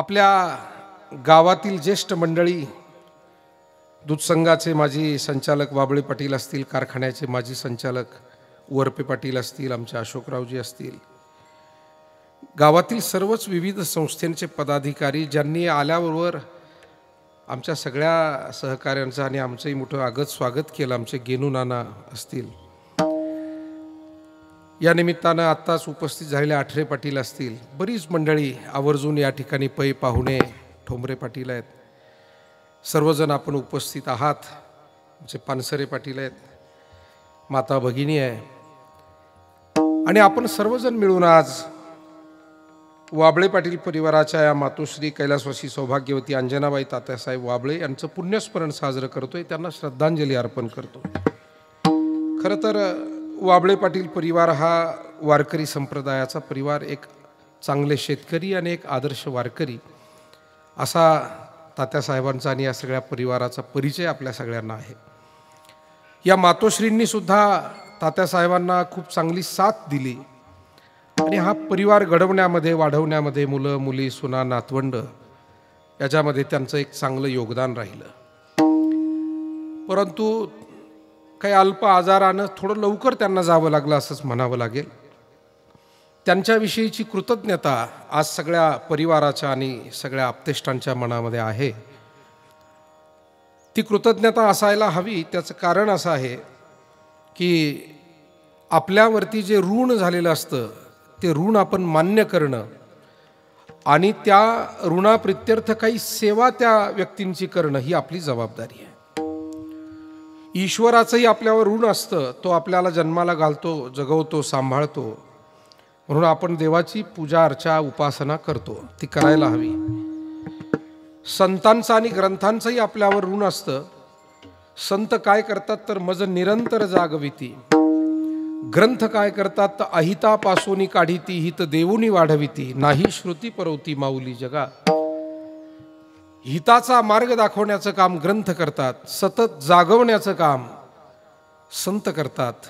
आपल्या गावातील ज्येष्ठ मंडळी, दूध संघाचे माजी संचालक वाबळे पाटील असतील, कारखान्याचे माजी संचालक वरपे पाटील असतील, आमचे अशोकरावजी असतील, गावातील सर्वच विविध संस्थांचे पदाधिकारी ज्यांनी आल्याबरोबर आमच्या सगळ्या सहकाऱ्यांचं आणि आमचंही मोठं आगत स्वागत केलं, आमचे गेनू नाना असतील, या निमित्तानं आत्ताच उपस्थित झालेले आठरे पाटील असतील, बरीच मंडळी आवर्जून या ठिकाणी पै पाहुणे ठोंबरे पाटील आहेत, सर्वजण आपण उपस्थित आहात. आमचे पानसरे पाटील आहेत, माता भगिनी आहे, आणि आपण सर्वजण मिळून आज वाबळे पाटील परिवाराच्या या मातोश्री कैलासवासी सौभाग्यवती अंजनाबाई तात्यासाहेब वाबळे यांचं पुण्यस्मरण साजरं करतोय, त्यांना श्रद्धांजली अर्पण करतो. खरं तर वाबळे पाटील परिवार हा वारकरी संप्रदायाचा परिवार, एक चांगले शेतकरी आणि एक आदर्श वारकरी असा तात्यासाहेबांचा आणि या सगळ्या परिवाराचा परिचय आपल्या सगळ्यांना आहे. या मातोश्रींनी सुद्धा तात्यासाहेबांना खूप चांगली साथ दिली आणि हा परिवार घडवण्यामध्ये, वाढवण्यामध्ये मुलं मुली सुना नातवंड याच्यामध्ये त्यांचं एक चांगलं योगदान राहिलं. परंतु काही अल्प आजारानं थोडं लवकर त्यांना जावं लागलं असंच म्हणावं लागेल. त्यांच्याविषयीची कृतज्ञता आज सगळ्या परिवाराच्या आणि सगळ्या आप्तेष्टांच्या मनामध्ये आहे. ती कृतज्ञता असायला हवी. त्याचं कारण असं आहे की आपल्यावरती जे ऋण झालेलं असतं ते ऋण आपण मान्य करणं आणि त्या ऋणाप्रित्यर्थ काही सेवा त्या व्यक्तींची करणं ही आपली जबाबदारी आहे. ईश्वराचंही आपल्यावर ऋण असतं, तो आपल्याला जन्माला घालतो, जगवतो, सांभाळतो, म्हणून आपण देवाची पूजा अर्चा उपासना करतो, ती करायला हवी. संतांचं आणि ग्रंथांचंही आपल्यावर ऋण असतं. संत काय करतात तर मज निरंतर जागविती, ग्रंथ काय करतात तर अहितापासून काढिती, हित देऊनी वाढविती, नाही श्रुती परवती माऊली जगा. हिताचा मार्ग दाखवण्याचं काम ग्रंथ करतात, सतत जागवण्याचं काम संत करतात,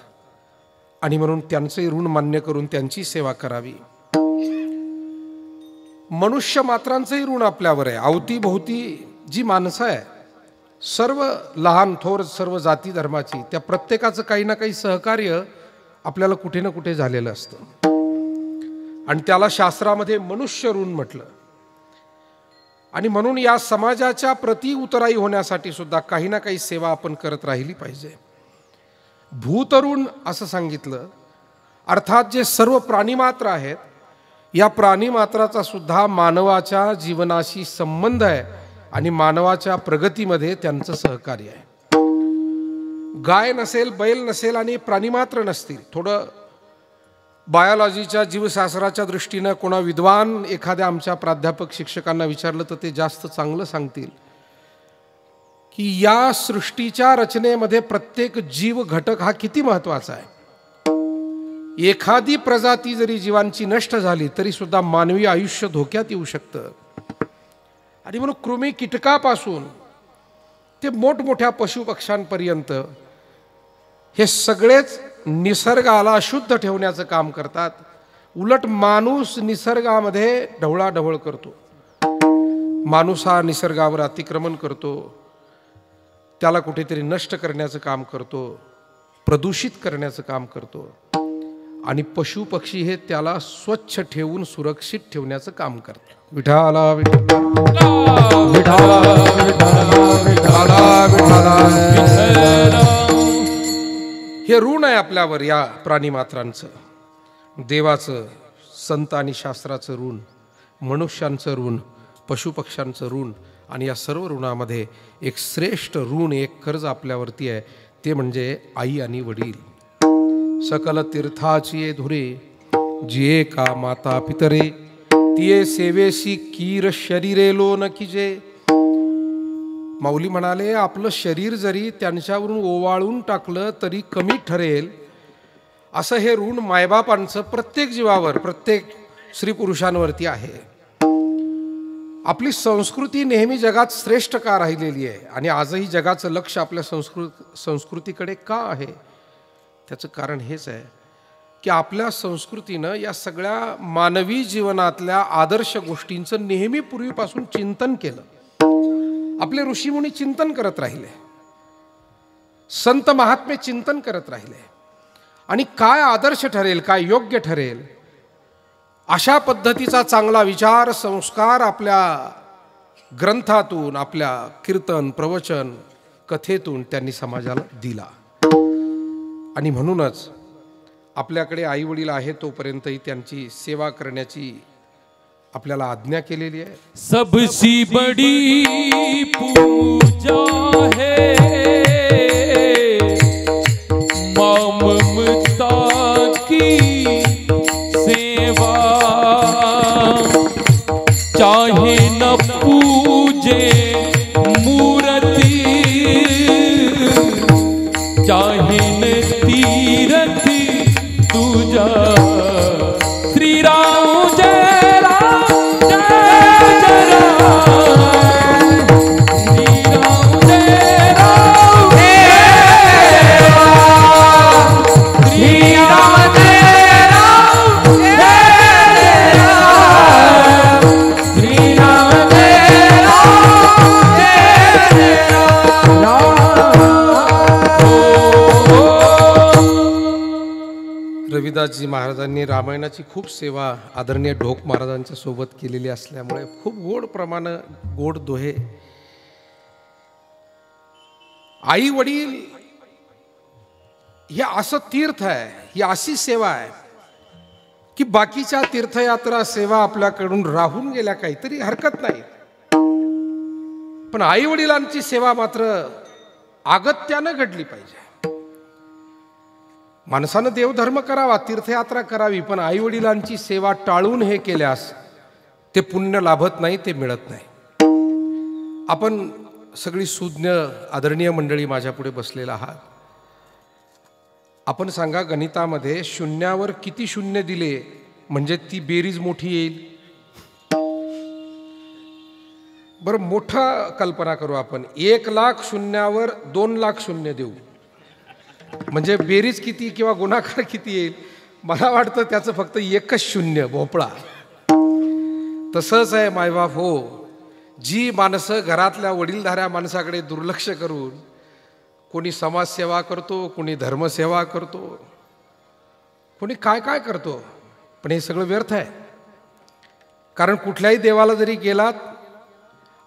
आणि म्हणून त्यांचे ऋण मान्य करून त्यांची सेवा करावी. मनुष्य मात्रांचंही ऋण आपल्यावर आहे. अवतीभोवती जी माणसं आहे, सर्व लहान थोर सर्व जाती धर्माची, त्या प्रत्येकाचं काही ना काही सहकार्य आपल्याला कुठे ना कुठे झालेलं असतं, आणि त्याला शास्त्रामध्ये मनुष्य ऋण म्हटलं. आणि म्हणून या समाजाच्या प्रति उतराई होण्यासाठी सुद्धा काही ना काही सेवा आपण करत राहिली पाहिजे. भूतऋण असं सांगितलं, अर्थात जे सर्व प्राणीमात्र आहेत, या प्राणीमात्राचा सुद्धा मानवाच्या जीवनाशी संबंध आहे आणि मानवाच्या प्रगतीमध्ये त्यांचं सहकार्य आहे. गाय नसेल, बैल नसेल आणि प्राणीमात्र नसतील, थोडं बायोलॉजीच्या जीवशास्त्राच्या दृष्टीनं कोणा विद्वान एखाद्या आमच्या प्राध्यापक शिक्षकांना विचारलं तर ते जास्त चांगलं सांगतील की या सृष्टीच्या रचनेमध्ये प्रत्येक जीव घटक हा किती महत्त्वाचा आहे. एखादी प्रजाती जरी जीवांची नष्ट झाली तरी सुद्धा मानवी आयुष्य धोक्यात येऊ शकतं. आणि म्हणून कृमी कीटकापासून ते मोठमोठ्या पशुपक्ष्यांपर्यंत हे सगळेच निसर्गाला शुद्ध ठेवण्याचं काम करतात. उलट माणूस निसर्गामध्ये ढवळाढवळ करतो. माणूस हा निसर्गावर अतिक्रमण करतो, त्याला कुठेतरी नष्ट करण्याचं काम करतो, प्रदूषित करण्याचं काम करतो, आणि पशु पक्षी हे त्याला स्वच्छ ठेवून सुरक्षित ठेवण्याचं काम करतात. विठाला विठाला विठाला विठाला विठाला, हे ऋण आहे आपल्यावर या प्राणीमात्रांचं, देवाचं, संत आणि शास्त्राचं ऋण, मनुष्यांचं ऋण, पशुपक्ष्यांचं ऋण, आणि या सर्व ऋणामध्ये एक श्रेष्ठ ऋण, एक कर्ज आपल्यावरती आहे, ते म्हणजे आई आणि वडील. सकल तीर्थाची धुरे जिये का माता पितरे, तिये सेवेशी कीर शरीरे लो न कीजे. माऊली म्हणाले, आपलं शरीर जरी त्यांच्यावरून ओवाळून टाकलं तरी कमी ठरेल, असं हे ऋण मायबापांचं प्रत्येक जीवावर, प्रत्येक स्त्री पुरुषांवरती आहे. आपली संस्कृती नेहमी जगात श्रेष्ठ का राहिलेली आहे आणि आजही जगाचं लक्ष आपल्या संस्कृतीकडे का आहे, त्याचं कारण हेच आहे की आपल्या संस्कृतीनं या सगळ्या मानवी जीवनातल्या आदर्श गोष्टींचं नेहमी पूर्वीपासून चिंतन केलं. आपले ऋषीमुनी चिंतन करत राहिले, संत महात्मे चिंतन करत राहिले आणि काय आदर्श ठरेल, काय योग्य ठरेल अशा पद्धतीचा चांगला विचार संस्कार आपल्या ग्रंथातून, आपल्या कीर्तन प्रवचन कथेतून त्यांनी समाजाला दिला. आणि म्हणूनच आपल्याकडे आई वडील आहे तोपर्यंतही त्यांची सेवा करण्याची आपल्याला आज्ञा केलेली आहे. सबसी बड़ी पूजा है मां ममता की सेवा, चाहे न पूजे मूर्ति चाहे न तीरथ दूजा. श्री राम जय राम जय जय राम, श्री राम जय राम जय राम, श्री राम जय राम जय राम, श्री राम जय राम जय राम. रविदासजी महाराजांनी रामायणाची खूप सेवा आदरणीय ढोक महाराजांच्या सोबत केलेली असल्यामुळे खूप गोड प्रमाण, गोड दोहे. आई वडील हे असं तीर्थ आहे, ही अशी सेवा आहे की बाकीच्या तीर्थयात्रा सेवा आपल्याकडून राहून गेल्या काही तरी हरकत नाही, पण आई वडिलांची सेवा मात्र अगत्यानं घडली पाहिजे. माणसानं देवधर्म करावा, तीर्थयात्रा करावी, पण आई वडिलांची सेवा टाळून हे केल्यास ते पुण्य लाभत नाही, ते मिळत नाही. आपण सगळी सुज्ञ आदरणीय मंडळी माझ्यापुढे बसलेला आहात. आपण सांगा, गणितामध्ये शून्यावर किती शून्य दिले म्हणजे ती बेरीज मोठी येईल? बरं, मोठा कल्पना करू आपण. 1,00,000 शून्यावर 2,00,000 शून्य देऊ म्हणजे बेरीज किती किंवा गुणाकार किती येईल? मला वाटतं त्याचं फक्त एकच शून्य, भोपळा. तसंच आहे मायबाप हो. जी माणसं घरातल्या वडीलधाऱ्या माणसाकडे दुर्लक्ष करून कोणी समाजसेवा करतो, कोणी धर्मसेवा करतो, कोणी काय काय करतो, पण हे सगळं व्यर्थ आहे. कारण कुठल्याही देवाला जरी गेलात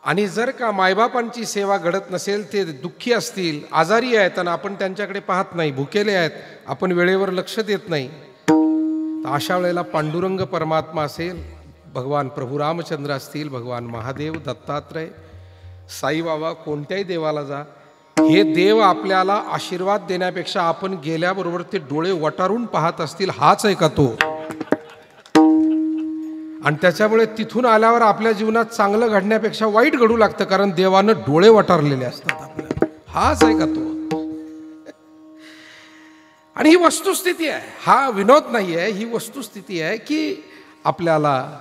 आणि जर का मायबापांची सेवा घडत नसेल, ते दुःखी असतील, आजारी आहेत आणि आपण त्यांच्याकडे पाहत नाही, भुकेले आहेत, आपण वेळेवर लक्ष देत नाही, तर अशा वेळेला पांडुरंग परमात्मा असेल, भगवान प्रभू रामचंद्र असतील, भगवान महादेव, दत्तात्रय, साईबाबा, कोणत्याही देवाला जा, हे देव आपल्याला आशीर्वाद देण्यापेक्षा आपण गेल्याबरोबर ते डोळे वटारून पाहत असतील, हाच आहे का तो? आणि त्याच्यामुळे तिथून आल्यावर आपल्या जीवनात चांगलं घडण्यापेक्षा वाईट घडू लागतं, कारण देवानं डोळे वटारलेले असतात आपल्याला. हाच आहे का तो? आणि ही वस्तुस्थिती आहे, हा विनोद नाही आहे, ही वस्तुस्थिती आहे की आपल्याला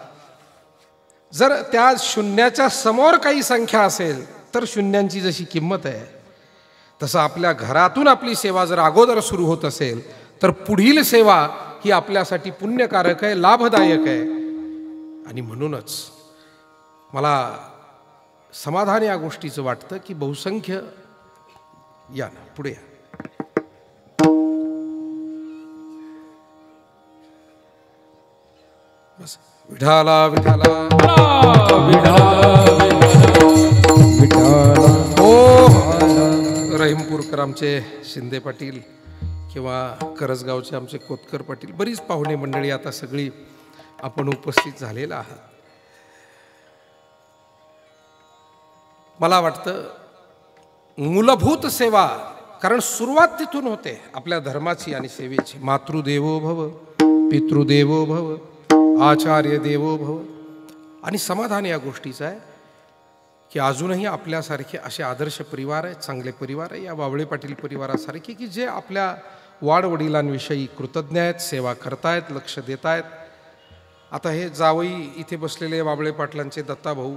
जर त्या शून्याच्या समोर काही संख्या असेल तर शून्यांची जशी किंमत आहे, तसं आपल्या घरातून आपली सेवा जर अगोदर सुरू होत असेल तर पुढील सेवा ही आपल्यासाठी पुण्यकारक आहे, लाभदायक आहे. आणि म्हणूनच मला समाधान या गोष्टीचं वाटतं की बहुसंख्य, या ना पुढे या, बस. विठाला विठाला हो. रहीमपूरकर आमचे शिंदे पाटील किंवा करसगावचे आमचे कोतकर पाटील, बरीच पाहुणे मंडळी आता सगळी आपण उपस्थित झालेला आहात. मला वाटतं मूलभूत सेवा, कारण सुरुवात तिथून होते आपल्या धर्माची आणि सेवेची. मातृदेवो भव, पितृदेवो भव, आचार्य देवो भव. आणि समाधान या गोष्टीचं आहे की अजूनही आपल्यासारखे असे आदर्श परिवार आहेत, चांगले परिवार आहे, या बाबळे पाटील परिवारासारखे, की जे आपल्या वाडवडिलांविषयी कृतज्ञ आहेत, सेवा करतायत, लक्ष देत आहेत. आता हे जावई इथे बसलेले बाबळे पाटलांचे दत्ताभाऊ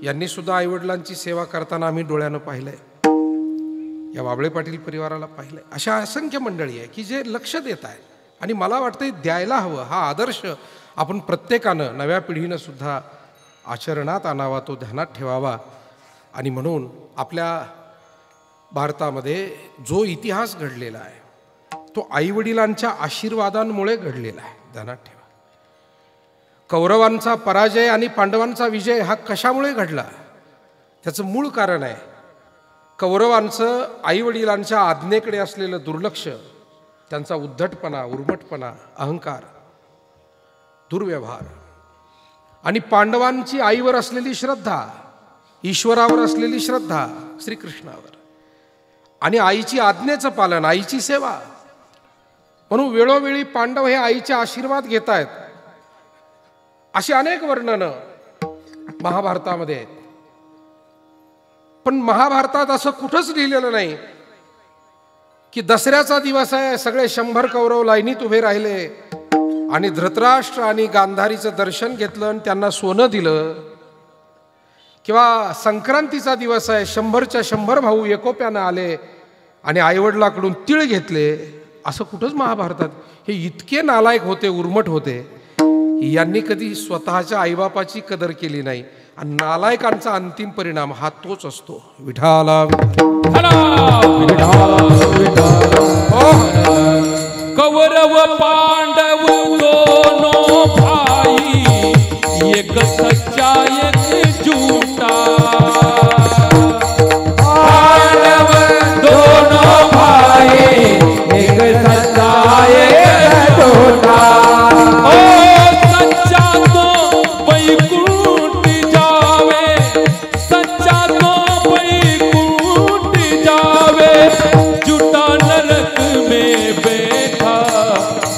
यांनी सुद्धा आईवडिलांची सेवा करताना आम्ही डोळ्यानं पाहिलंय, या बाबळे पाटील परिवाराला पाहिलंय. अशा असंख्य मंडळी आहे की जे लक्ष देत आहेत आणि मला वाटतं द्यायला हवं. हा आदर्श आपण प्रत्येकानं, नव्या पिढीनं सुद्धा आचरणात आणावा, तो ध्यानात ठेवावा. आणि म्हणून आपल्या भारतामध्ये जो इतिहास घडलेला आहे तो आईवडिलांच्या आशीर्वादांमुळे घडलेला आहे, ध्यानात ठेवा. कौरवांचा पराजय आणि पांडवांचा विजय हा कशामुळे घडला? त्याचं मूळ कारण आहे कौरवांचं आईवडिलांच्या आज्ञेकडे असलेलं दुर्लक्ष, त्यांचा उद्धटपणा, उर्मटपणा, अहंकार, दुर्व्यवहार. आणि पांडवांची आईवर असलेली श्रद्धा, ईश्वरावर असलेली श्रद्धा, श्रीकृष्णावर, आणि आईची आज्ञेचं पालन, आईची सेवा. म्हणून वेळोवेळी पांडव हे आईचे आशीर्वाद घेत आहेत. अशी अनेक वर्णनं महाभारतामध्ये आहेत. पण महाभारतात असं कुठंच लिहिलेलं नाही की दसऱ्याचा दिवस आहे, सगळे 100 कौरव लाईनीत उभे राहिले आणि धृतराष्ट्र आणि गांधारीचं दर्शन घेतलं आणि त्यांना सोनं दिलं, किंवा संक्रांतीचा दिवस आहे, 100च्या 100 भाऊ एकोप्यानं आले आणि आईवडिलाकडून तीळ घेतले. असं कुठंच महाभारतात. हे इतके नालायक होते, उर्मट होते, यांनी कधी स्वतःच्या आईबापाची कदर केली नाही. आणि नालायकांचा अंतिम परिणाम हा तोच असतो. विठाला कौरव पांडव दोनों भाई, एक सच्चा एक झूठा. पांडव दोनों भाई, एक सच्चा एक झूठा. सच्चा तो वैकुंठ जावे, सच्चा तो वैकुंठ जावे, झूठा नरक में बैठा.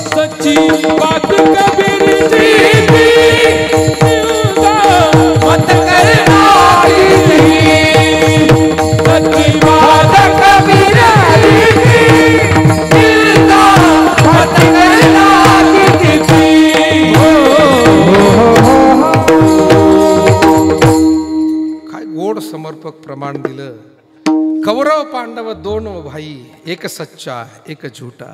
सच्ची बात कबीर जी की, मत करना किसी. सच्ची बात कबीर जी की, मत करना किसी. काय गोड समर्पक प्रमाण दिलं. कौरव पांडव दोनों भाई, एक सच्चा एक झूठा.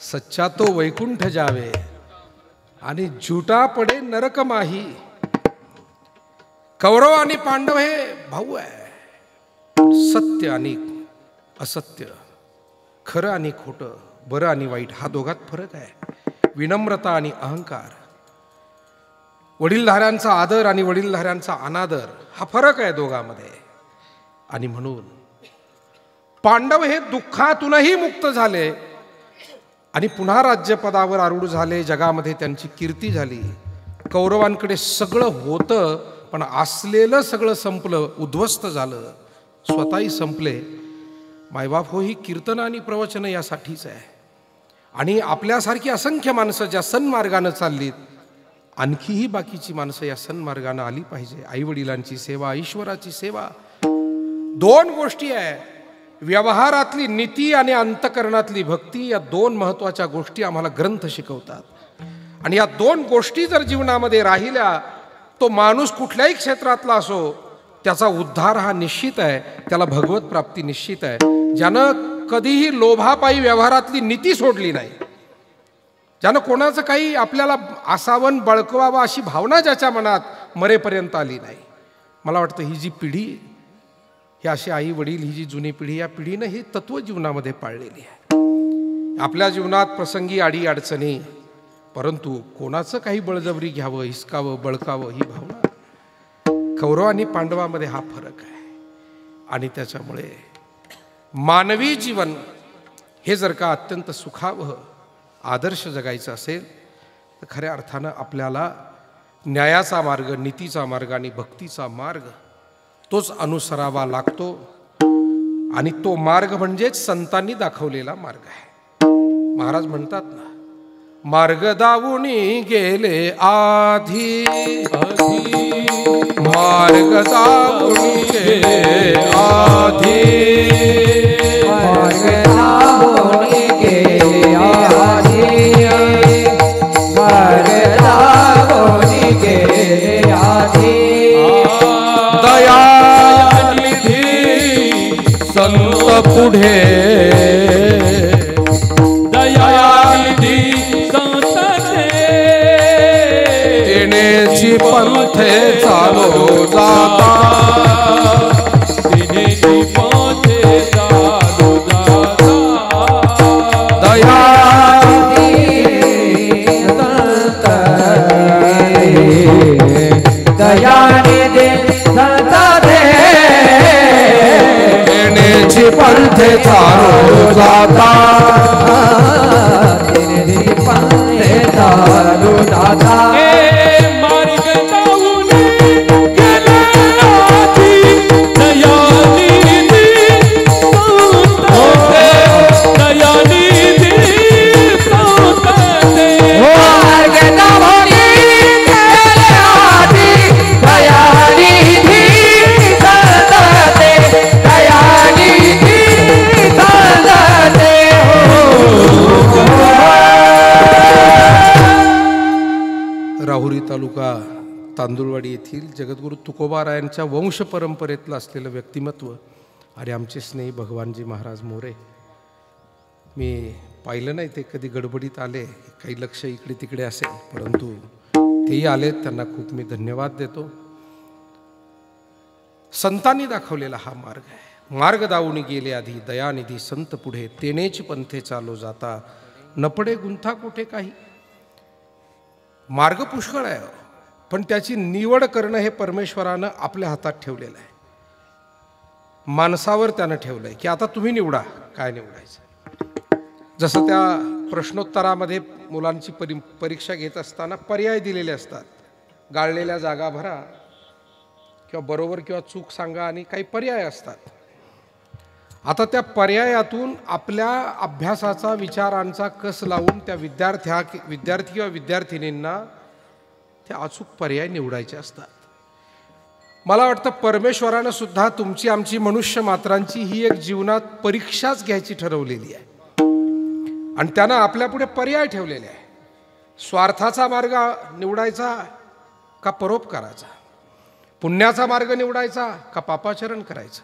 सच्चा तो वैकुंठ जावे आणि झूठा पडे नरक माही. कौरव आणि पांडव हे भाऊ आहे. सत्य आणि असत्य, खरं आणि खोटं, बरं आणि वाईट, हा दोघात फरक आहे. विनम्रता आणि अहंकार, वडीलधाऱ्यांचा आदर आणि वडीलधाऱ्यांचा अनादर, हा फरक आहे दोघांमध्ये. आणि म्हणून पांडव हे दुःखातूनही मुक्त झाले आणि पुन्हा राज्यपदावर आरूढ झाले, जगामध्ये त्यांची कीर्ती झाली. कौरवांकडे सगळं होतं पण असलेलं सगळं संपलं, उद्ध्वस्त झालं, स्वतःही संपले. मायबाप हो, ही कीर्तन आणि प्रवचन यासाठीच आहे. आणि आपल्यासारखी असंख्य माणसं ज्या सन्मार्गानं चाललीत, आणखीही बाकीची माणसं या सन्मार्गानं आली पाहिजे. आईवडिलांची सेवा, ईश्वराची सेवा, दोन गोष्टी आहे. व्यवहारातली नीती आणि अंतकरणातली भक्ती, या दोन महत्त्वाच्या गोष्टी आम्हाला ग्रंथ शिकवतात. आणि या दोन गोष्टी जर जीवनामध्ये राहिल्या, तो माणूस कुठल्याही क्षेत्रातला असो, त्याचा उद्धार हा निश्चित आहे, त्याला भगवत प्राप्ती निश्चित आहे. ज्यानं कधीही लोभापायी व्यवहारातली नीती सोडली नाही, ज्यानं कोणाचं काही आपल्याला आसावं, बळकवावं अशी भावना ज्याच्या मनात मरेपर्यंत आली नाही. मला वाटतं ही जी पिढी, ही अशी आई वडील, ही जी जुनी पिढी, या पिढीनं ही तत्व जीवनामध्ये पाळलेली आहे. आपल्या जीवनात प्रसंगी अडी अडचणी, परंतु कोणाचं काही बळजबरी घ्यावं, हिसकावं, बळकावं, ही भावना कौरव आणि पांडवामध्ये हा फरक आहे. आणि त्याच्यामुळे मानवी जीवन हे जर का अत्यंत सुखावह आदर्श जगायचं असेल, तर खऱ्या अर्थानं आपल्याला न्यायाचा मार्ग, नीतीचा मार्ग आणि भक्तीचा मार्ग तोच अनुसरावा लागतो. आणि तो मार्ग म्हणजेच संतांनी दाखवलेला मार्ग आहे. महाराज म्हणतात ना, मार्ग दावुनी गेले आधी, मार्ग दावुनी गेले आधी, मार्ग दावुनी गेले आधी, मार्ग दावुनी गेले आधी. संत पुढे दयानिधी दाता तेरे पंथे चालू दाता मार्ग जाऊन गेले आधी दयानिधी संत दयानिधी संत मार्ग जाऊन गेले आधी दयानिधी संत दयानिधी संत राहुरी तालुका तांदुळवाडी येथील जगद्गुरू तुकोबारायांच्या वंश परंपरेतलं असलेलं व्यक्तिमत्व आणि आमचे स्नेही भगवानजी महाराज मोरे. मी पाहिलं नाही ते, कधी गडबडीत आले, काही लक्ष इकडे तिकडे असेल, परंतु तेही आलेत, त्यांना खूप मी धन्यवाद देतो. संतांनी दाखवलेला हा मार्ग आहे. मार्ग दावून गेले आधी दयानिधी संत पुढे तेनेच पंथे चालो जाता न पडे गुंथा कुठे काही. मार्ग पुष्कळ आहे, पण त्याची निवड करणं हे परमेश्वरानं आपल्या हातात ठेवलेलं आहे. माणसावर त्यानं ठेवलंय की आता तुम्ही निवडा काय निवडायचं. जसं त्या प्रश्नोत्तरामध्ये मुलांची परीक्षा घेत असताना पर्याय दिलेले असतात. गाळलेल्या जागा भरा किंवा बरोबर किंवा चूक सांगा आणि काही पर्याय असतात. आता त्या पर्यायातून आपल्या अभ्यासाचा विचारांचा कस लावून त्या विद्यार्थी किंवा विद्यार्थिनींना त्या अचूक पर्याय निवडायचे असतात. मला वाटतं परमेश्वरानं सुद्धा तुमची आमची मनुष्य मात्रांची ही एक जीवनात परीक्षाच घ्यायची ठरवलेली आहे आणि त्यानं आपल्यापुढे पर्याय ठेवलेले आहे. स्वार्थाचा मार्ग निवडायचा का परोपकाराचा, पुण्याचा मार्ग निवडायचा का पापाचरण करायचं,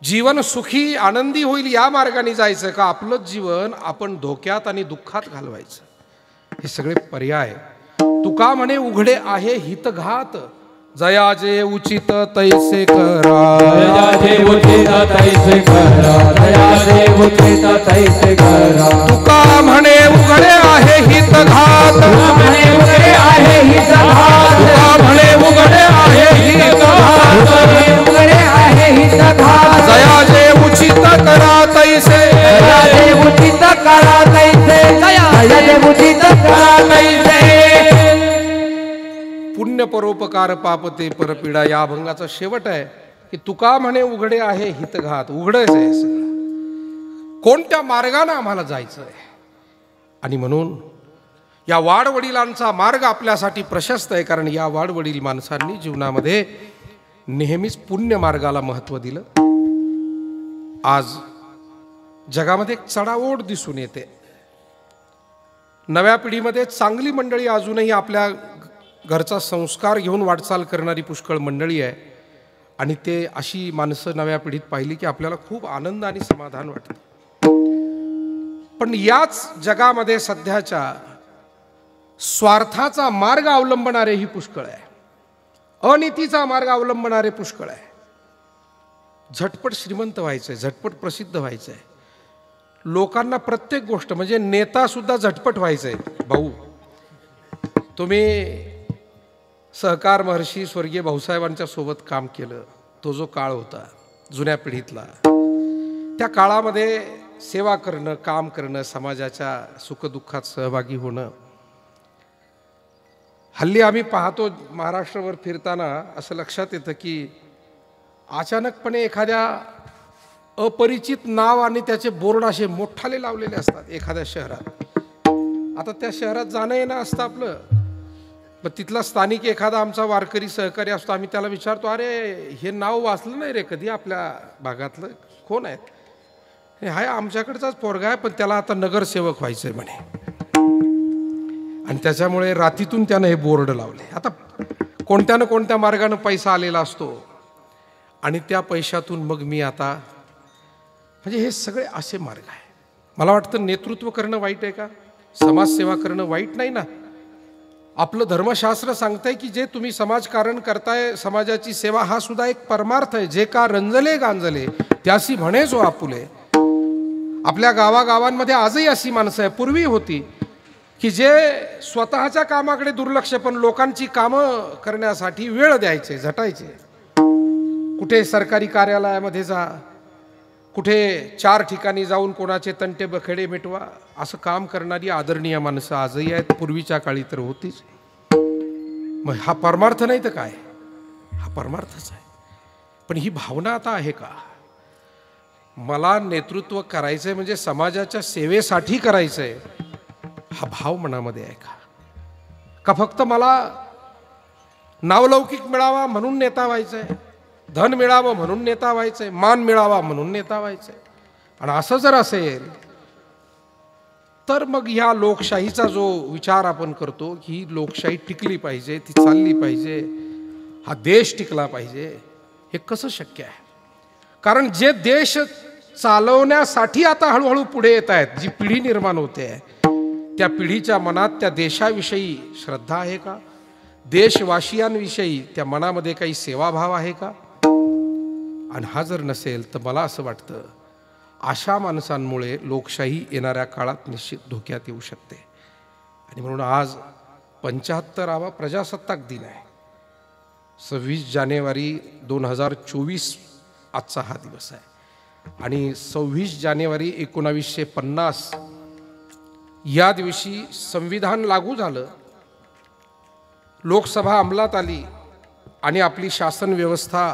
जीवन सुखी आनंदी होईल या मार्गाने जायचं का आपलं जीवन आपण धोक्यात आणि दुःखात घालवायचं. हे सगळे पर्याय तुका म्हणे उघडे आहे हितघात जया जे उचित तैसे करा. दया जे उचित तैसे करा, दया जे उचित तैसे करा. तुका म्हणे उघडे आहे हितघात, म्हणे उघडे आहे हितघात, तुका म्हणे उघडे आहे हितघात, उघडे आहे हितघात. जया जे उचित करा तैसे, दया जे उचित करा तैसे, दया जे उचित करा तैसे. पुण्य परोपकार पापते परपीडा या अभंगाचा शेवट आहे की तुका म्हणे उघडे आहे हितघात. उघडच आहे सगळं, कोणत्या मार्गाने आम्हाला जायचं आहे. आणि म्हणून या वाडवडिलांचा मार्ग आपल्यासाठी प्रशस्त आहे, कारण या वाडवडील माणसांनी जीवनामध्ये नेहमीच पुण्य मार्गाला महत्त्व दिलं. आज जगामध्ये एक चढाओढ दिसून येते. नव्या पिढीमध्ये चांगली मंडळी अजूनही आपल्या घरचा संस्कार घेऊन वाटचाल करणारी पुष्कळ मंडळी आहे आणि ते अशी माणसं नव्या पिढीत पाहिली की आपल्याला खूप आनंद आणि समाधान वाटतं. पण याच जगामध्ये सध्याच्या स्वार्थाचा मार्ग अवलंबणारेही पुष्कळ आहे, अनितीचा मार्ग अवलंबणारे पुष्कळ आहे. झटपट श्रीमंत व्हायचंय, झटपट प्रसिद्ध व्हायचंय, लोकांना प्रत्येक गोष्ट म्हणजे नेता सुद्धा झटपट व्हायचंय. भाऊ, तुम्ही सहकार महर्षी स्वर्गीय भाऊसाहेबांच्या सोबत काम केलं, तो जो काळ होता जुन्या पिढीतला, त्या काळामध्ये सेवा करणं, काम करणं, समाजाच्या सुखदुःखात सहभागी होणं. हल्ली आम्ही पाहतो महाराष्ट्रावर फिरताना असं लक्षात येतं की अचानकपणे एखाद्या अपरिचित नाव आणि त्याचे बोर्ड असे मोठाले लावलेले असतात एखाद्या शहरात. आता त्या शहरात जाणं येणं असतं आपलं, मग तिथला स्थानिक एखादा आमचा वारकरी सहकारी असतो, आम्ही त्याला विचारतो, अरे हे नाव वाचलं नाही रे कधी आपल्या भागातलं, कोण आहेत? हे हाय आमच्याकडचाच पोरगा आहे, पण त्याला आता नगरसेवक व्हायचंय म्हणे आणि त्याच्यामुळे रात्रीतून त्यानं हे बोर्ड लावले. आता कोणत्या ना कोणत्या मार्गानं पैसा आलेला असतो आणि त्या पैशातून मग मी आता, म्हणजे हे सगळे असे मार्ग आहे. मला वाटतं नेतृत्व करणं वाईट आहे का? समाजसेवा करणं वाईट नाही ना. आपलं धर्मशास्त्र सांगतंय की जे तुम्ही समाजकारण करताय, समाजाची सेवा, हा सुद्धा एक परमार्थ आहे. जे का रंजले गांजले त्यासी म्हणे जो आपुले. आपल्या गावागावांमध्ये आजही अशी माणसं आहे, पूर्वी होती, की जे स्वतःच्या कामाकडे दुर्लक्ष पण लोकांची कामं करण्यासाठी वेळ द्यायचे, झटायचे. कुठे सरकारी कार्यालयामध्ये जा, कुठे 4 ठिकाणी जाऊन कोणाचे तंटे बखेडे मिटवा असं काम करणारी आदरणीय माणसं आजही आहेत, पूर्वीच्या काळी तर होतीच. मग हा परमार्थ नाही तर काय? हा परमार्थच आहे. पण ही भावना आता आहे का? मला नेतृत्व करायचंय म्हणजे समाजाच्या सेवेसाठी करायचंय, हा भाव मनामध्ये आहे का? का फक्त मला नावलौकिक मिळावा म्हणून नेता व्हायचंय, धन मिळावं म्हणून नेता व्हायचंय, मान मिळावा म्हणून नेता व्हायचंय? आणि असं जर असेल तर मग ह्या लोकशाहीचा जो विचार आपण करतो की ही लोकशाही टिकली पाहिजे, ती चालली पाहिजे, हा देश टिकला पाहिजे, हे कसं शक्य आहे? कारण जे देश चालवण्यासाठी आता हळूहळू पुढे येत आहेत, जी पिढी निर्माण होते आहे, त्या पिढीच्या मनात त्या देशाविषयी श्रद्धा आहे का? देशवासियांविषयी त्या मनामध्ये काही सेवाभाव आहे का? आणि हा जर नसेल तर मला असं वाटतं अशा माणसांमुळे लोकशाही येणाऱ्या काळात निश्चित धोक्यात येऊ शकते. आणि म्हणून आज 75वा प्रजासत्ताक दिन आहे. 26 जानेवारी 2024 आजचा हा दिवस आहे. आणि 26 जानेवारी 1950 या दिवशी संविधान लागू झालं, लोकसभा अंमलात आली आणि आपली शासन व्यवस्था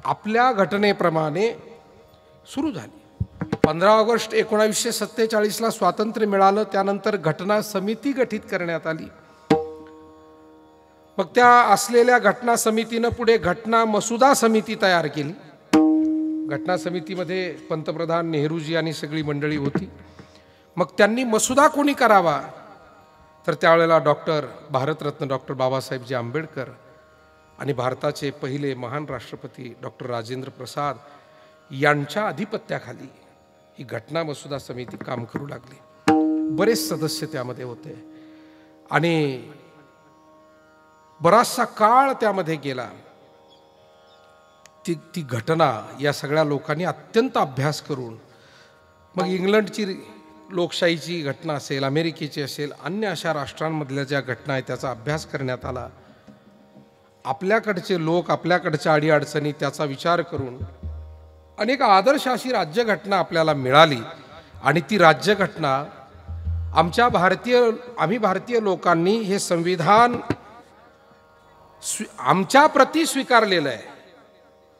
आपल्या घटनेप्रमाणे सुरू झाली. 15 ऑगस्ट 1947ला स्वातंत्र्य मिळालं. त्यानंतर घटना समिती गठीत करण्यात आली. मग त्या असलेल्या घटना समितीनं पुढे घटना मसुदा समिती तयार केली. घटना समितीमध्ये पंतप्रधान नेहरूजी आणि सगळी मंडळी होती. मग त्यांनी मसुदा कोणी करावा, तर त्यावेळेला भारतरत्न डॉक्टर बाबासाहेबजी आंबेडकर आणि भारताचे पहिले महान राष्ट्रपती डॉक्टर राजेंद्र प्रसाद यांच्या अधिपत्याखाली ही घटना मसुदा समिती काम करू लागली. बरेच सदस्य त्यामध्ये होते आणि बराचसा काळ त्यामध्ये गेला. ती घटना या सगळ्या लोकांनी अत्यंत अभ्यास करून, मग इंग्लंडची लोकशाहीची घटना असेल, अमेरिकेची असेल, अन्य अशा राष्ट्रांमधल्या ज्या घटना आहेत त्याचा अभ्यास करण्यात आला. आपल्याकडचे लोक, आपल्याकडच्या अडीअडचणी त्याचा विचार करून अनेक आदर्श अशी राज्यघटना आपल्याला मिळाली. आणि ती राज्यघटना आम्ही भारतीय लोकांनी हे संविधान आमच्या प्रती स्वीकारलेलं आहे.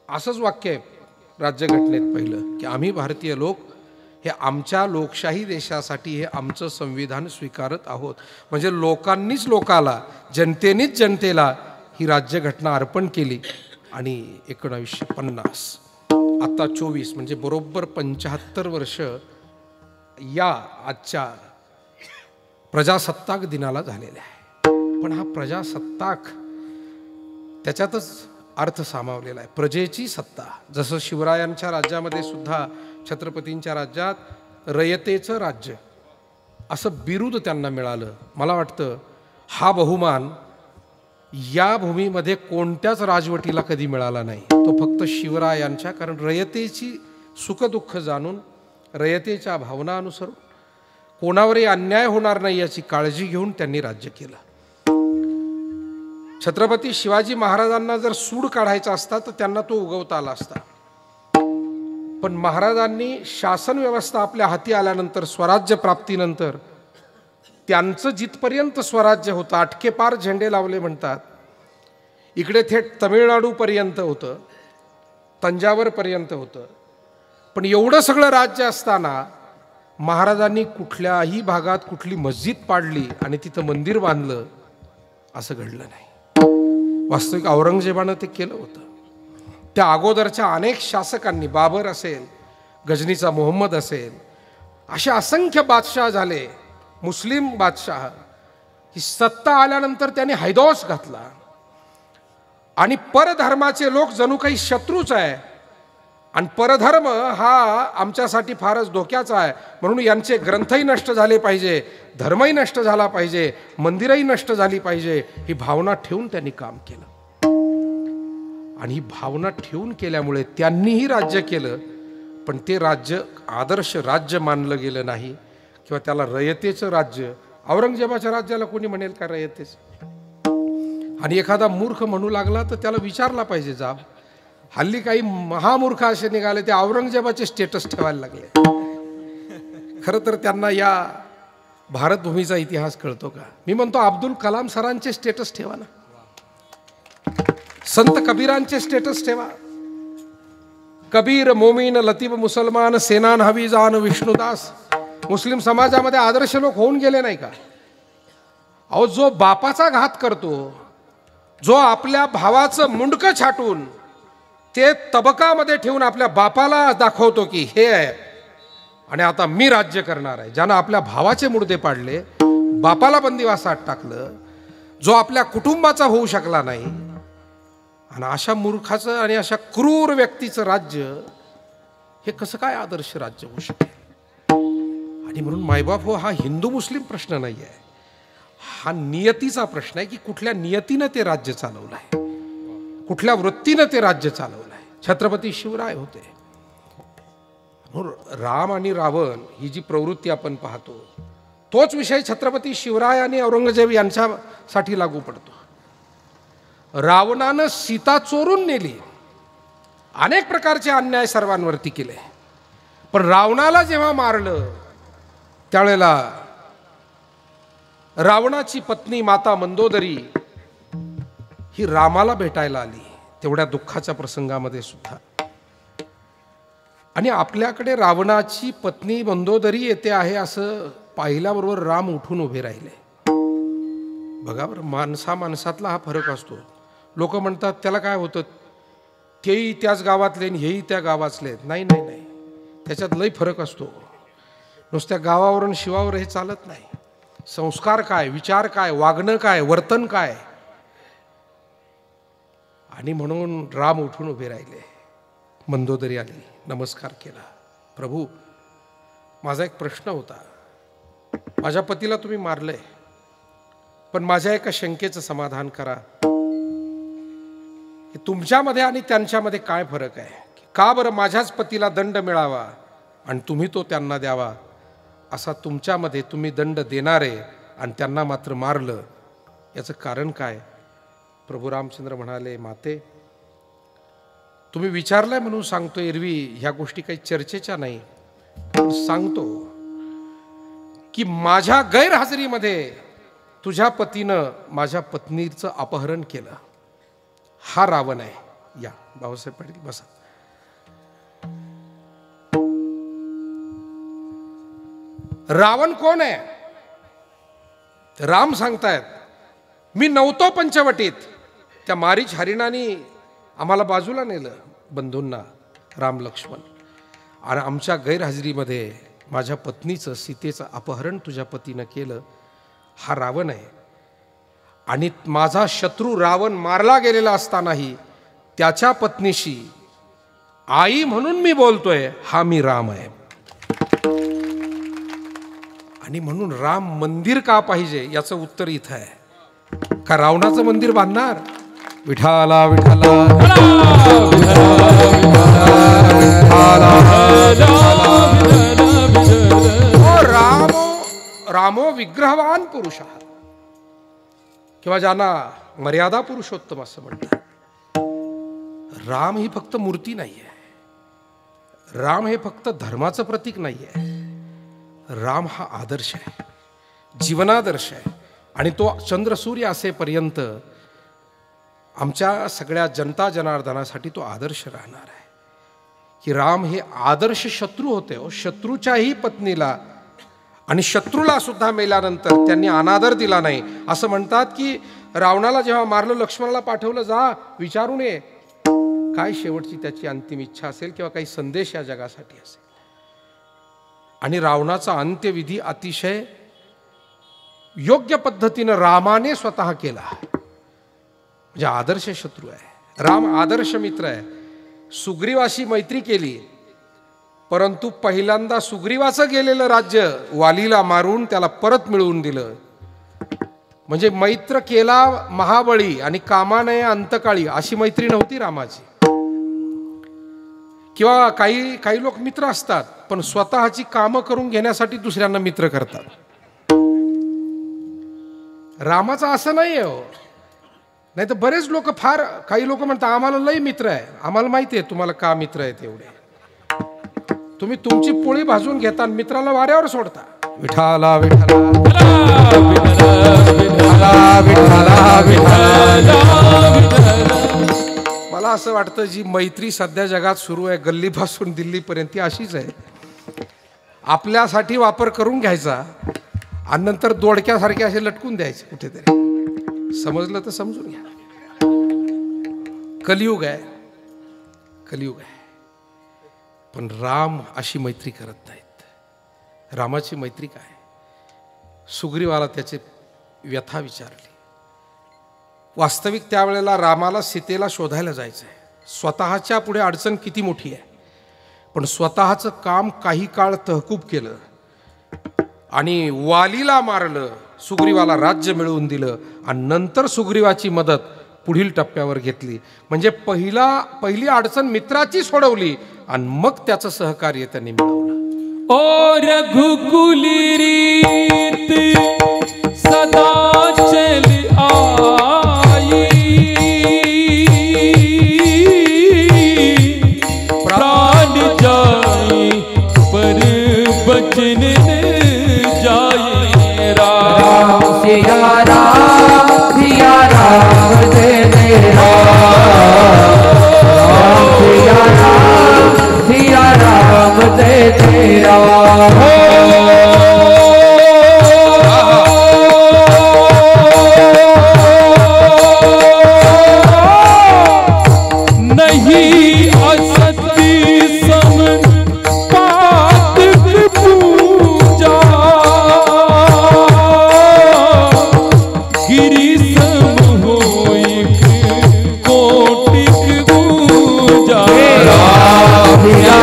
असंच वाक्य आहे राज्यघटनेत पहिलं, की आम्ही भारतीय लोक हे आमच्या लोकशाही देशासाठी हे आमचं संविधान स्वीकारत आहोत. म्हणजे लोकांनीच लोकाला, जनतेनेच जनतेला ही राज्यघटना अर्पण केली. आणि 1950 आता 24 म्हणजे बरोबर 75 वर्ष या आजच्या प्रजासत्ताक दिनाला झालेले आहे. पण हा प्रजासत्ताक त्याच्यातच अर्थ सामावलेला आहे, प्रजेची सत्ता. जसं शिवरायांच्या राज्यामध्ये सुद्धा, छत्रपतींच्या राज्यात रयतेचं राज्य असं बिरुद त्यांना मिळालं. मला वाटतं हा बहुमान या भूमीमध्ये कोणत्याच राजवटीला कधी मिळाला नाही, तो फक्त शिवरायांच्या. कारण रयतेची सुखदुःख जाणून, रयतेच्या भावना अनुसरून, कोणावरही अन्याय होणार नाही याची काळजी घेऊन त्यांनी राज्य केलं. छत्रपती शिवाजी महाराजांना जर सूड काढायचा असता तर त्यांना तो उगवता आला असता. पण महाराजांनी शासन व्यवस्था आपल्या हाती आल्यानंतर, स्वराज्य प्राप्तीनंतर, त्यांचं जिथपर्यंत स्वराज्य होतं, अटके पार झेंडे लावले म्हणतात, इकडे थेट तमिळनाडूपर्यंत होतं, तंजावरपर्यंत होतं. पण एवढं सगळं राज्य असताना महाराजांनी कुठल्याही भागात कुठली मस्जिद पाडली आणि तिथं मंदिर बांधलं असं घडलं नाही. वास्तविक औरंगजेबानं ते केलं होतं. त्या अगोदरच्या अनेक शासकांनी, बाबर असेल, गजनीचा मोहम्मद असेल, असे असंख्य बादशाह झाले, मुस्लिम बादशाह. ही सत्ता आल्यानंतर त्यांनी हैदोस घातला आणि परधर्माचे लोक जणू काही शत्रूच आहे आणि परधर्म हा आमच्यासाठी फारच धोक्याचा आहे, म्हणून यांचे ग्रंथही नष्ट झाले पाहिजे, धर्मही नष्ट झाला पाहिजे, मंदिरही नष्ट झाली पाहिजे, ही भावना ठेवून त्यांनी काम केलं. आणि ही भावना ठेवून केल्यामुळे त्यांनीही राज्य केलं. पण ते राज्य आदर्श राज्य मानलं गेलं नाही, किंवा त्याला रयतेचं राज्य. औरंगजेबाच्या राज्याला कोणी म्हणेल का रयतेच? आणि एखादा मूर्ख म्हणू लागला तर त्याला विचारला पाहिजे, जाब हल्ली काही महामूर्ख असे निघाले ते औरंगजेबाचे स्टेटस ठेवायला लागले. खरं तर त्यांना या भारतभूमीचा इतिहास कळतो का? मी म्हणतो अब्दुल कलाम सरांचे स्टेटस ठेवा ना, संत कबीरांचे स्टेटस ठेवा. कबीर मोमीन लतीफ मुसलमान सेनान हवी जान विष्णुदास. मुस्लिम समाजामध्ये आदर्श लोक होऊन गेले नाही का? अहो, जो बापाचा घात करतो, जो आपल्या भावाचं मुंडकं छाटून ते तबकामध्ये ठेवून आपल्या बापाला दाखवतो की हे आहे आणि आता मी राज्य करणार आहे, ज्यानं आपल्या भावाचे मुडदे पाडले, बापाला बंदिवासात टाकलं, जो आपल्या कुटुंबाचा होऊ शकला नाही, आणि अशा मूर्खाचं आणि अशा क्रूर व्यक्तीचं राज्य हे कसं काय आदर्श राज्य होऊ शकेल? आणि म्हणून मायबाप हो, हा हिंदू मुस्लिम प्रश्न नाही आहे, हा नियतीचा प्रश्न आहे की कुठल्या नियतीनं ते राज्य चालवलं आहे, कुठल्या वृत्तीनं ते राज्य चालवलं आहे. छत्रपती शिवराय होते. राम आणि रावण ही जी प्रवृत्ती आपण पाहतो, तोच विषय छत्रपती शिवराय आणि औरंगजेब यांच्यासाठी लागू पडतो. रावणानं सीता चोरून नेली, अनेक प्रकारचे अन्याय सर्वांवरती केले, पण रावणाला जेव्हा मारलं त्यावेळेला रावणाची पत्नी माता मंदोदरी ही रामाला भेटायला आली तेवढ्या दुःखाच्या प्रसंगामध्ये सुद्धा. आणि आपल्याकडे रावणाची पत्नी मंदोदरी येते आहे असं पाहिल्याबरोबर राम उठून उभे राहिले. बघा बरं, माणसातला हा फरक असतो. लोक म्हणतात त्याला काय होतं, तेही त्याच गावातले आणि हेही त्या गावातले. नाही नाही नाही, त्याच्यात लई फरक असतो. नुसत्या गावावरून शिवावर हे चालत नाही. संस्कार काय, विचार काय, वागणं काय, वर्तन काय. आणि म्हणून राम उठून उभे राहिले. मंदोदरी आली, नमस्कार केला. प्रभू, माझा एक प्रश्न होता. माझ्या पतीला तुम्ही मारलंय, पण माझ्या एका शंकेचं समाधान करा. तुमच्यामध्ये आणि त्यांच्यामध्ये काय फरक आहे? का बरं माझ्याच पतीला दंड मिळावा आणि तुम्ही तो त्यांना द्यावा, असा तुमच्यामध्ये तुम्ही दंड देणारे आणि त्यांना मात्र मारलं, याचं कारण काय? प्रभू रामचंद्र म्हणाले, माते, तुम्ही विचारलंय म्हणून सांगतो. एरवी ह्या गोष्टी काही चर्चेच्या नाही, पण सांगतो की माझ्या गैरहजेरीमध्ये तुझ्या पतीनं माझ्या पत्नीचं अपहरण केलं. हा रावण आहे. या भाऊसाहेब पाटील बसा. रावण कोण आहे? राम सांगतायत, मी नव्हतो पंचवटीत. त्या मारीच हरिणाने आम्हाला बाजूला नेलं, बंधूंना, राम लक्ष्मण, आणि आमच्या गैरहजेरीमध्ये माझ्या पत्नीचं, सीतेचं अपहरण तुझ्या पतीनं केलं. हा रावण आहे. आणि माझा शत्रू रावण मारला गेलेला असतानाही त्याच्या पत्नीशी आई म्हणून मी बोलतोय, हा मी राम आहे. आणि म्हणून राम मंदिर का पाहिजे याचं उत्तर इथं आहे. का रावणाचं मंदिर बांधणार? विठाला विठाला रामो विग्रहवान पुरुष किंवा ज्यांना मर्यादा पुरुषोत्तम असं म्हणतात. राम ही फक्त मूर्ती नाही आहे. राम हे फक्त धर्माचं प्रतीक नाही आहे. राम हा आदर्श आहे, जीवनादर्श आहे. आणि तो चंद्रसूर्य असेपर्यंत आमच्या सगळ्या जनता जनार्दनासाठी तो आदर्श राहणार आहे. की राम हे आदर्श शत्रू होते. शत्रूच्याही पत्नीला आणि शत्रूला सुद्धा मेल्यानंतर त्यांनी अनादर दिला नाही. असं म्हणतात की रावणाला जेव्हा मारलं, लक्ष्मणाला पाठवलं, जा विचारून ये काय शेवटची त्याची अंतिम इच्छा असेल किंवा काही संदेश या जगासाठी असेल. आणि रावणाचा अंत्यविधी अतिशय योग्य पद्धतीनं रामाने स्वतः केला. म्हणजे आदर्श शत्रू आहे राम, आदर्श मित्र आहे. सुग्रीवाशी मैत्री केली, परंतु पहिल्यांदा सुग्रीवाचं गेलेलं राज्य वालीला मारून त्याला परत मिळवून दिलं. म्हणजे मैत्र केला महाबळी आणि कामाने अंतकाळी, अशी मैत्री नव्हती रामाची. किंवा काही लोक मित्र असतात पण स्वतःची कामं करून घेण्यासाठी दुसऱ्यांना मित्र करतात. रामाचं असं नाही आहे. नाही तर बरेच लोक फार काही लोक म्हणतात आम्हाला लई मित्र आहे. आम्हाला माहिती आहे तुम्हाला का मित्र आहेत एवढे. तुम्ही तुमची पोळी भाजून घेता आणि मित्राला वाऱ्यावर सोडता. विठाला विठाला मला असं वाटतं जी मैत्री सध्या जगात सुरू आहे गल्लीपासून दिल्लीपर्यंत ती अशीच आहे. आपल्यासाठी वापर करून घ्यायचा आणि नंतर दोडक्यासारखे असे लटकून द्यायचे कुठेतरी. समजलं तर समजून घ्या. कलियुग आहे, कलियुग आहे. पण राम अशी मैत्री करत नाहीत. रामाची मैत्री काय? सुग्रीवाला त्याचे व्यथा विचारली. वास्तविक त्यावेळेला रामाला सीतेला शोधायला जायचं आहे. स्वतःच्या पुढे अडचण किती मोठी आहे, पण स्वतःचं काम काही काळ तहकूब केलं आणि वालीला मारलं. सुग्रीवाला राज्य मिळवून दिलं आणि नंतर सुग्रीवाची मदत पुढील टप्प्यावर घेतली. म्हणजे पहिली अडचण मित्राची सोडवली आणि मग त्याचं सहकार्य त्यांनी मिळवलं. ओ रघुकुली रीत सदा चली आई, प्राण जाई पर बचन जाए. राम सिया राम जय जय सिया राम जय जय राम. नहीं असती सम पातक पूजा, गिरि सम होई कोटिक पूजा. सिया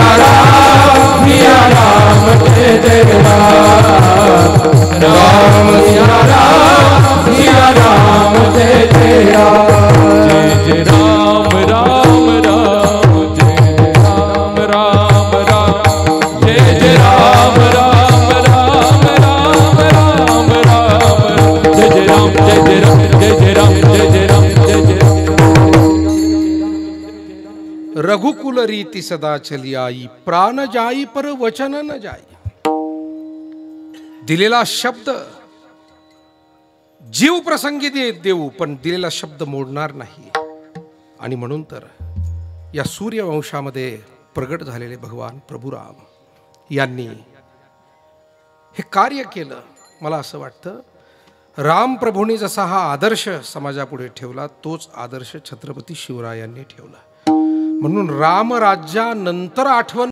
राम जय जय राम. राम सिया राम जय जय राम. जय जय राम राम राम जय राम राम राम. जय जय राम राम राम राम राम राम. जय जय राम जय जय राम जय जय राम जय जय राम जय जय राम. रघुकुल रीति सदा चली आई, प्राण जाई पर वचन न जाई. दिलेला शब्द जीव प्रसंगी देऊ, पण दिलेला शब्द मोडणार नाही. आणि म्हणून तर या सूर्यवंशामध्ये प्रगट झालेले भगवान प्रभू राम यांनी हे कार्य केलं. मला असं वाटतं राम प्रभूंनी जसा हा आदर्श समाजापुढे ठेवला तोच आदर्श छत्रपती शिवरायांनी ठेवला. म्हणून रामराज्यानंतर आठवण